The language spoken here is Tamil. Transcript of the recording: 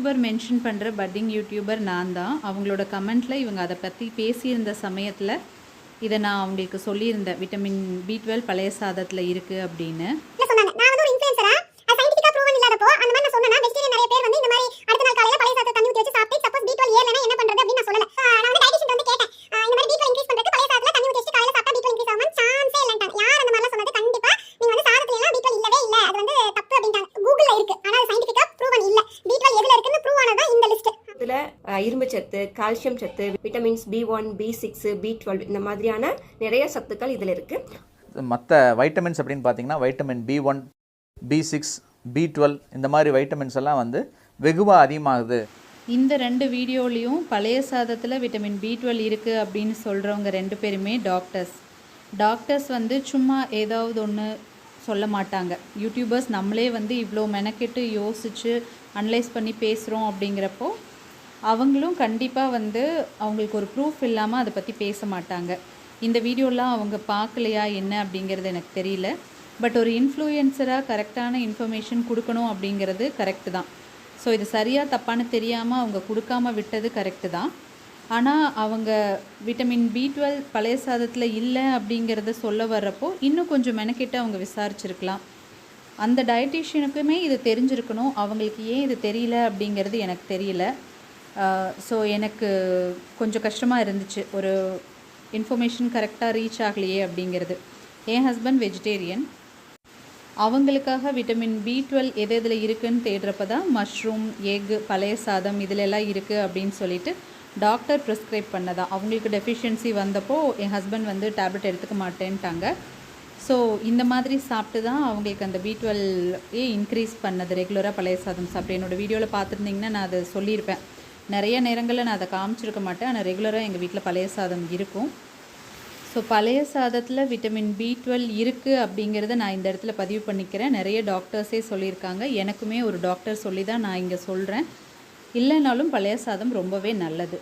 யூடியூபர் மென்ஷன் பண்ணுற பட்டிங் யூடியூபர் நான் தான். அவங்களோட கமெண்ட்டில் இவங்க அதை பற்றி பேசியிருந்த சமயத்தில் இதை நான் அவங்களுக்கு சொல்லியிருந்தேன், விட்டமின் B12 பழைய சாதத்தில் இருக்குது அப்படின்னு. இரும்பு சத்து, கால்சியம் சத்து, விட்டமின்ஸ் B1, B6, B12 இந்த மாதிரியான நிறைய சத்துக்கள் இதில் இருக்குது. மற்ற வைட்டமின்ஸ் அப்படின்னு பார்த்தீங்கன்னா வைட்டமின் B1, B6, B12 இந்த மாதிரி வைட்டமின்ஸ் எல்லாம் வெகுவாக அதிகமாகுது. இந்த 2 வீடியோலையும் பழைய சாதத்தில் விட்டமின் B12 இருக்குது அப்படின்னு சொல்கிறவங்க 2 பேருமே டாக்டர்ஸ் சும்மா ஏதாவது ஒன்று சொல்ல மாட்டாங்க. யூடியூபர்ஸ் நம்மளே இவ்வளோ மெனக்கெட்டு யோசித்து அனலைஸ் பண்ணி பேசுகிறோம் அப்படிங்கிறப்போ அவங்களும் கண்டிப்பாக அவங்களுக்கு ஒரு ப்ரூஃப் இல்லாமல் அதை பற்றி பேச மாட்டாங்க. இந்த வீடியோலாம் அவங்க பார்க்கலையா என்ன அப்படிங்கிறது எனக்கு தெரியல. பட் ஒரு இன்ஃப்ளூயன்சராக கரெக்டான இன்ஃபர்மேஷன் கொடுக்கணும் அப்படிங்கிறது கரெக்டு தான். ஸோ இது சரியாக தப்பான்னு தெரியாமல் அவங்க கொடுக்காமல் விட்டது கரெக்டு தான். ஆனால் அவங்க விட்டமின் B12 பழைய சாதத்தில் இல்லை அப்படிங்கிறத சொல்ல வர்றப்போ இன்னும் கொஞ்சம் மெனக்கெட்டு அவங்க விசாரிச்சிருக்கலாம். அந்த டயட்டீஷியனுக்குமே இது தெரிஞ்சிருக்கணும். அவங்களுக்கு ஏன் இது தெரியல அப்படிங்கிறது எனக்கு தெரியல. ஸோ எனக்கு கொஞ்சம் கஷ்டமாக இருந்துச்சு, ஒரு இன்ஃபர்மேஷன் கரெக்டாக ரீச் ஆகலையே அப்படிங்கிறது. என் ஹஸ்பண்ட் வெஜிடேரியன். அவங்களுக்காக விட்டமின் B12 எது எதில் இருக்குதுன்னு தேடுறப்ப தான் மஷ்ரூம், எக், பழைய சாதம் இதிலெல்லாம் இருக்குது அப்படின்னு சொல்லிட்டு டாக்டர் ப்ரிஸ்கிரைப் பண்ணதா. அவங்களுக்கு டெஃபிஷியன்சி வந்தப்போ என் ஹஸ்பண்ட் டேப்லெட் எடுத்துக்க மாட்டேன்ட்டாங்க. ஸோ இந்த மாதிரி சாப்பிட்டு தான் அவங்களுக்கு அந்த B12 இன்க்ரீஸ் பண்ணது. ரெகுலராக பழைய சாதம் சாப்பிட்டு என்னோடய வீடியோவில் பார்த்துருந்திங்கன்னா நான் அதை சொல்லியிருப்பேன். நிறைய நேரங்களில் நான் அதை காமிச்சிருக்க மாட்டேன், ஆனால் ரெகுலராக எங்கள் வீட்டில் பழைய சாதம் இருக்கும். ஸோ பழைய சாதத்தில் விட்டமின் B12 இருக்குது அப்படிங்கிறத நான் இந்த இடத்துல பதிவு பண்ணிக்கிறேன். நிறைய டாக்டர்ஸே சொல்லியிருக்காங்க. எனக்குமே ஒரு டாக்டர் சொல்லி தான் நான் இங்கே சொல்கிறேன். இல்லைனாலும் பழைய சாதம் ரொம்பவே நல்லது.